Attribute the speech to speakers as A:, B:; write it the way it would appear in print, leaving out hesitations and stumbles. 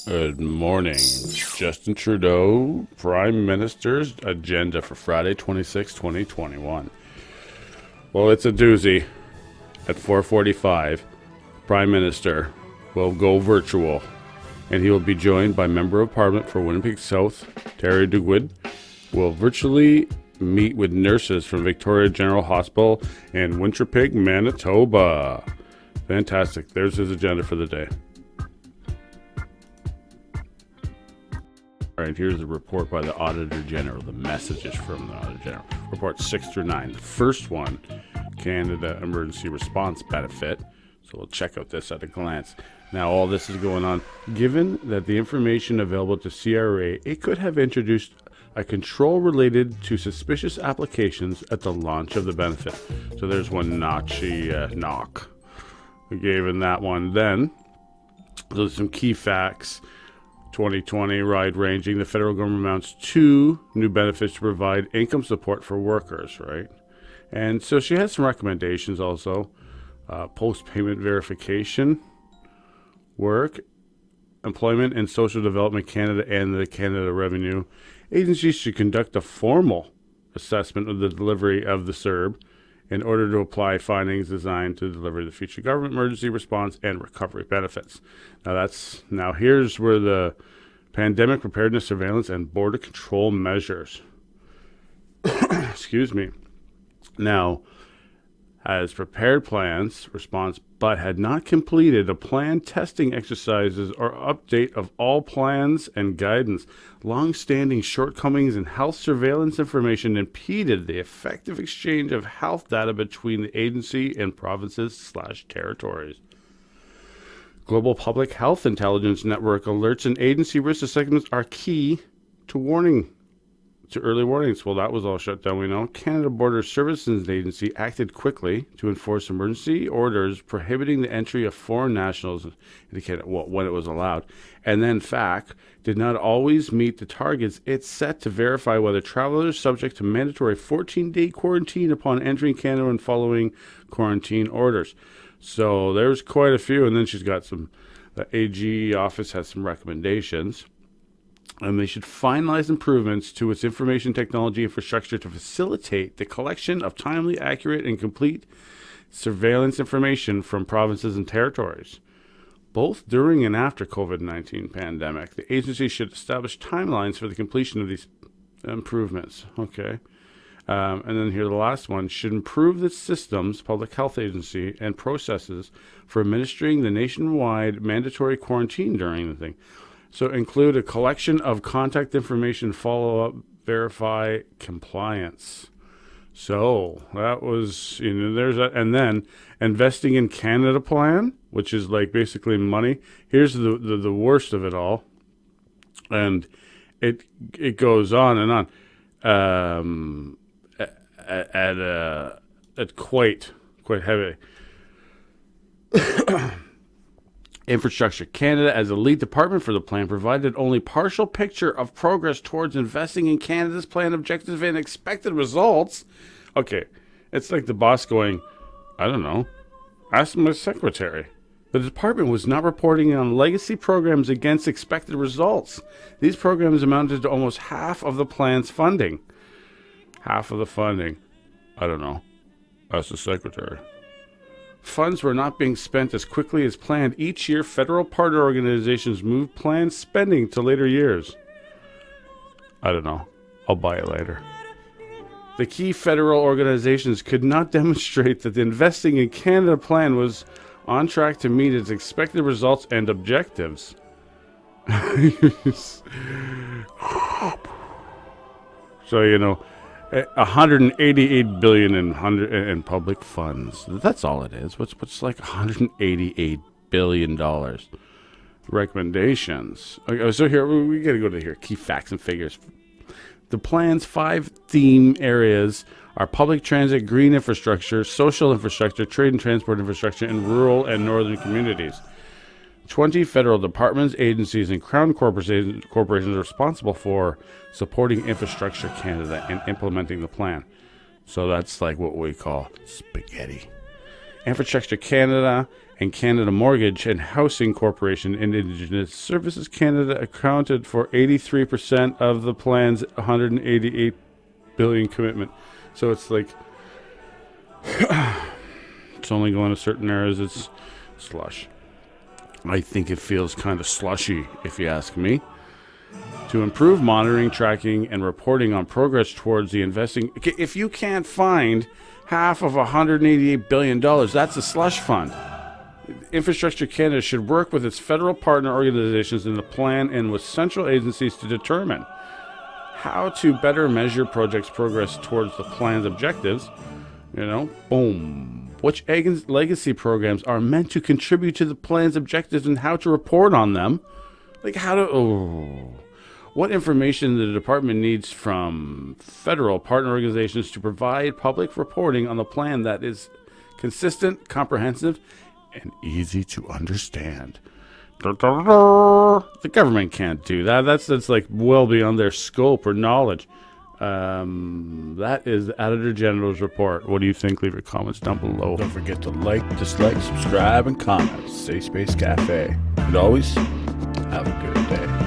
A: Good morning. Justin Trudeau, Prime Minister's agenda for Friday, 26, 2021. Well, it's a doozy. At 4:45, Prime Minister will go virtual, and he will be joined by Member of Parliament for Winnipeg South, Terry Duguid, will virtually meet with nurses from Auditor General Hospital in Winnipeg, Manitoba. Fantastic. There's his agenda for the day. All right, here's a report by the Auditor General, the messages from the Auditor General. Reports 6 through 9. The first one, Canada Emergency Response Benefit. So we'll check out this at a glance. Now, all this is going on. Given that the information available to CRA, it could have introduced a control related to suspicious applications at the launch of the benefit. So there's one knock. We gave in that one. Then, there's some key facts. 2020 wide-ranging. The federal government mounts 2 new benefits to provide income support for workers, right? And so she has some recommendations also. Post-payment verification work, Employment and Social Development Canada and the Canada Revenue Agencies should conduct a formal assessment of the delivery of the CERB in order to apply findings designed to deliver the future government emergency response and recovery benefits. Now here's where the pandemic preparedness, surveillance, and border control measures. Excuse me. Now, has prepared plans response, but had not completed a planned testing exercises or update of all plans and guidance. Long-standing shortcomings in health surveillance information impeded the effective exchange of health data between the agency and provinces/territories. Global Public Health Intelligence Network alerts and agency risk assessments are key to early warnings. Well, that was all shut down, we know. Canada Border Services Agency acted quickly to enforce emergency orders prohibiting the entry of foreign nationals into Canada when it was allowed. And then FAC did not always meet the targets it set to verify whether travelers subject to mandatory 14-day quarantine upon entering Canada and following quarantine orders. So there's quite a few. And then she's got the AG office has some recommendations. And they should finalize improvements to its information technology infrastructure to facilitate the collection of timely, accurate, and complete surveillance information from provinces and territories. Both during and after COVID-19 pandemic, the agency should establish timelines for the completion of these improvements. Okay. And then here, the last one, should improve the systems, public health agency, and processes for administering the nationwide mandatory quarantine during the thing. So include a collection of contact information, follow-up, verify compliance. So that was, there's that. And then investing in Canada plan, which is like basically money. Here's the worst of it all. And it goes on and on. At quite heavy. Infrastructure Canada, as a lead department for the plan, provided only partial picture of progress towards investing in Canada's plan objectives and expected results. Okay, it's like the boss going, I don't know, ask my secretary. The department was not reporting on legacy programs against expected results. These programs amounted to almost half of the plan's funding. Half of the funding. I don't know. Ask the secretary. Funds were not being spent as quickly as planned. Each year, federal partner organizations moved planned spending to later years. I don't know. I'll buy it later. The key federal organizations could not demonstrate that the Investing in Canada plan was on track to meet its expected results and objectives. So, 188 billion in public funds. That's all it is. What's like 188 billion dollars? Recommendations. Okay, so here we got to go to here. Key facts and figures. The plan's 5 theme areas are public transit, green infrastructure, social infrastructure, trade and transport infrastructure, and rural and northern communities. 20 federal departments, agencies, and crown corporations are responsible for supporting Infrastructure Canada and implementing the plan. So that's like what we call spaghetti. Infrastructure Canada and Canada Mortgage and Housing Corporation and Indigenous Services Canada accounted for 83% of the plan's 188 billion commitment. So it's like it's only going to certain areas. It's slush. I think it feels kind of slushy, if you ask me. To improve monitoring, tracking, and reporting on progress towards the investing. If you can't find half of $188 billion, that's a slush fund. Infrastructure Canada should work with its federal partner organizations in the plan and with central agencies to determine how to better measure projects' progress towards the plan's objectives. Which legacy programs are meant to contribute to the plan's objectives and how to report on them. What information the department needs from federal partner organizations to provide public reporting on the plan that is consistent, comprehensive, and easy to understand. The government can't do that. That's like well beyond their scope or knowledge. That is the Auditor General's report. What do you think? Leave your comments down below. Don't forget to like, dislike, subscribe, and comment. Safe Space Cafe. And always, have a good day.